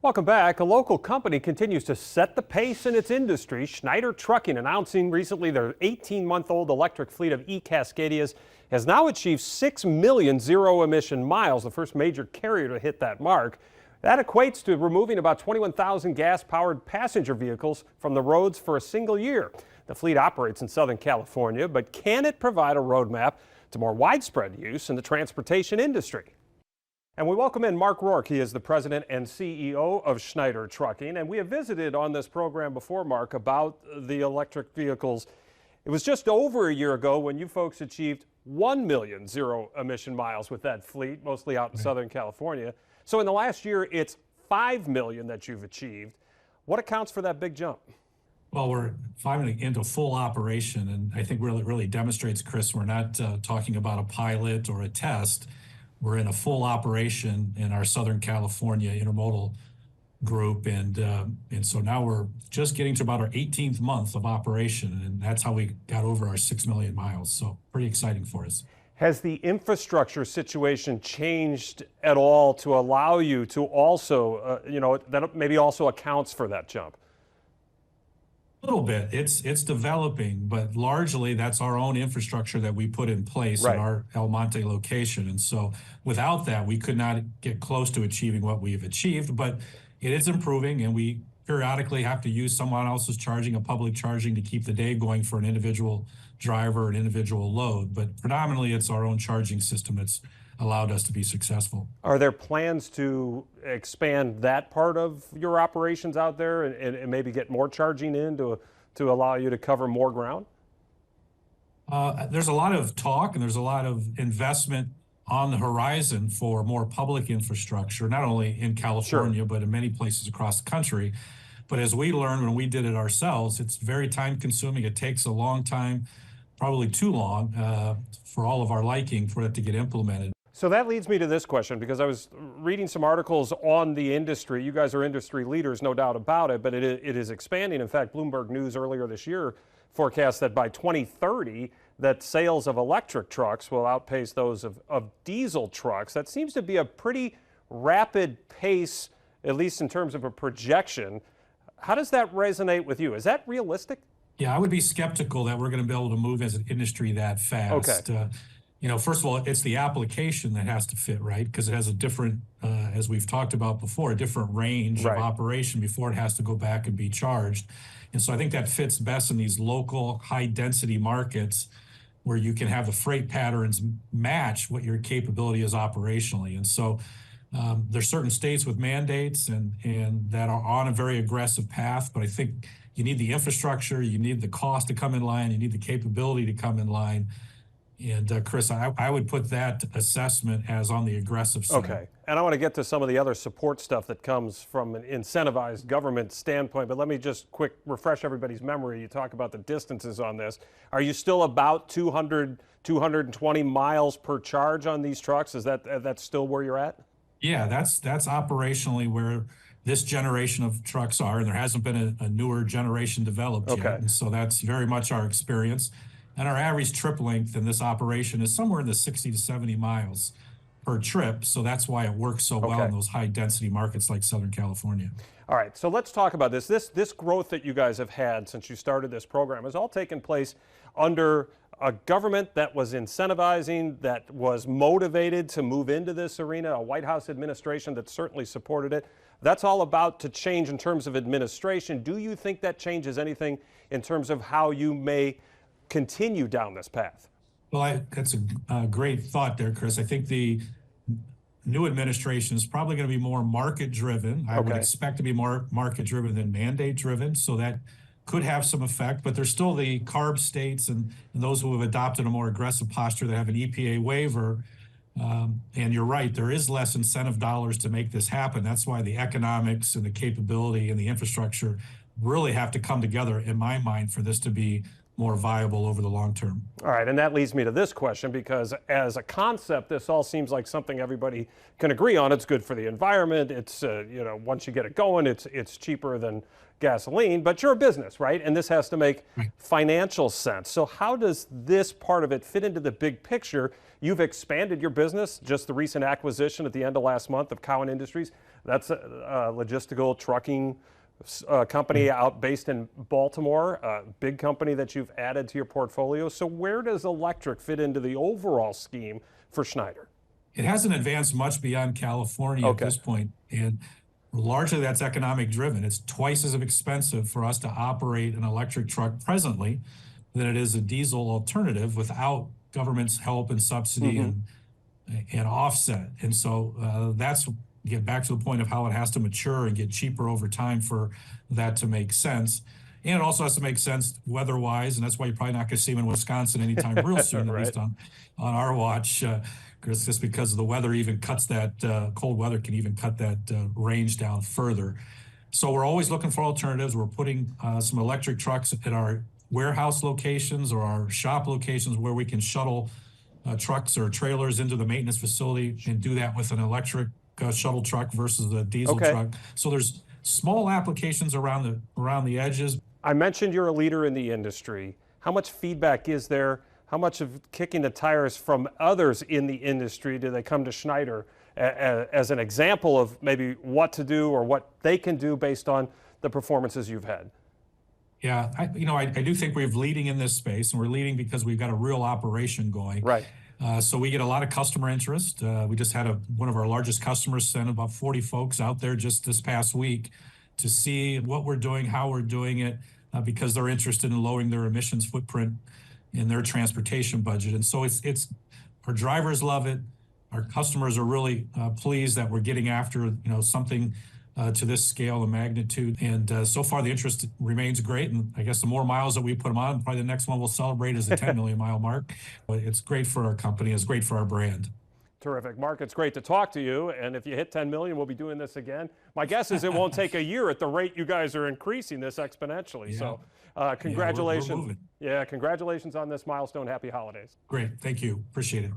Welcome back. A local company continues to set the pace in its industry. Schneider Trucking announcing recently their 18-month-old electric fleet of e-Cascadias has now achieved 6 million zero-emission miles, the first major carrier to hit that mark. That equates to removing about 21,000 gas-powered passenger vehicles from the roads for a single year. The fleet operates in Southern California, but can it provide a roadmap to more widespread use in the transportation industry? And we welcome in Mark Rourke. He is the president and CEO of Schneider Trucking. And we have visited on this program before, Mark, about the electric vehicles. It was just over a year ago when you folks achieved 1 million zero-emission miles with that fleet, mostly out in Southern California. So in the last year, it's 5 million that you've achieved. What accounts for that big jump? Well, we're finally into full operation, and I think really demonstrates, Chris, we're not talking about a pilot or a test. We're in a full operation in our Southern California intermodal group, and so now we're just getting to about our 18th month of operation, and that's how we got over our 6 million miles. So pretty exciting for us. Has the infrastructure situation changed at all to allow you to also, that maybe also accounts for that jump? A little bit. It's developing, but largely that's our own infrastructure that we put in place Right. at our El Monte location. And so without that, we could not get close to achieving what we've achieved, but it is improving, and we periodically have to use someone else's charging, a public charging, to keep the day going for an individual driver, an individual load. But predominantly it's our own charging system that's allowed us to be successful. Are there plans to expand that part of your operations out there and maybe get more charging in to allow you to cover more ground? There's a lot of talk and there's a lot of investment on the horizon for more public infrastructure, not only in California, Sure. but in many places across the country. But as we learned when we did it ourselves, it's very time consuming. It takes a long time, probably too long, for all of our liking, for it to get implemented. So that leads me to this question, because I was reading some articles on the industry. You guys are industry leaders, no doubt about it, but it is expanding. In fact, Bloomberg News earlier this year forecast that by 2030, that sales of electric trucks will outpace those of diesel trucks. That seems to be a pretty rapid pace, at least in terms of a projection. How does that resonate with you? Is that realistic? Yeah, I would be skeptical that we're going to be able to move as an industry that fast. Okay. First of all, it's the application that has to fit, right? Because it has a different, as we've talked about before, a different range Right. of operation before it has to go back and be charged. And so I think that fits best in these local high-density markets where you can have the freight patterns match what your capability is operationally. And so there's certain states with mandates and that are on a very aggressive path, but I think you need the infrastructure, you need the cost to come in line, you need the capability to come in line. And Chris, I would put that assessment as on the aggressive side. Okay. And I want to get to some of the other support stuff that comes from an incentivized government standpoint, but let me just quick refresh everybody's memory. You talk about the distances on this. Are you still about 220 miles per charge on these trucks? Is that's still where you're at? Yeah, that's operationally where this generation of trucks are, and there hasn't been a newer generation developed Okay. yet. And so that's very much our experience. And our average trip length in this operation is somewhere in the 60 to 70 miles per trip. So that's why it works so well Okay. in those high density markets like Southern California. All right, so let's talk about this. This growth that you guys have had since you started this program has all taken place under a government that was incentivizing, that was motivated to move into this arena, a White House administration that certainly supported it. That's all about to change in terms of administration. Do you think that changes anything in terms of how you may continue down this path? Well, that's a great thought there, Chris. I think the new administration is probably going to be more market driven. I would Okay. expect to be more market driven than mandate driven. So that could have some effect, but there's still the CARB states and those who have adopted a more aggressive posture that have an EPA waiver. And you're right, there is less incentive dollars to make this happen. That's why the economics and the capability and the infrastructure really have to come together, in my mind, for this to be more viable over the long term. All right, and that leads me to this question, because as a concept, this all seems like something everybody can agree on. It's good for the environment. It's, once you get it going, it's cheaper than gasoline, but you're a business, right? And this has to make financial sense. So how does this part of it fit into the big picture? You've expanded your business, just the recent acquisition at the end of last month of Cowan Industries. That's a logistical trucking company out based in Baltimore, a big company that you've added to your portfolio. So where does electric fit into the overall scheme for Schneider? It hasn't advanced much beyond California at this point, and largely that's economic driven. It's twice as expensive for us to operate an electric truck presently than it is a diesel alternative without government's help and subsidy and offset. And so that's get back to the point of how it has to mature and get cheaper over time for that to make sense. And it also has to make sense weather-wise, and that's why you're probably not going to see them in Wisconsin anytime real soon, at least on our watch, just because the weather even cuts that, cold weather can even cut that range down further. So we're always looking for alternatives. We're putting some electric trucks at our warehouse locations or our shop locations where we can shuttle trucks or trailers into the maintenance facility and do that with an electric shuttle truck versus a diesel truck. So there's small applications around the edges. I mentioned you're a leader in the industry. How much feedback is there? How much of kicking the tires from others in the industry do they come to Schneider as an example of maybe what to do or what they can do based on the performances you've had? Yeah, I do think we're leading in this space, and we're leading because we've got a real operation going. Right. So we get a lot of customer interest. We just had one of our largest customers send about 40 folks out there just this past week to see what we're doing, how we're doing it, because they're interested in lowering their emissions footprint in their transportation budget. And so it's our drivers love it. Our customers are really pleased that we're getting after something to this scale and magnitude. And so far the interest remains great. And I guess the more miles that we put them on, probably the next one we'll celebrate is the 10 million mile mark. But it's great for our company. It's great for our brand. Terrific. Mark, it's great to talk to you. And if you hit 10 million, we'll be doing this again. My guess is it won't take a year at the rate you guys are increasing this exponentially. Yeah. So congratulations. Yeah, we're moving. Yeah, congratulations on this milestone. Happy holidays. Great. Thank you. Appreciate it.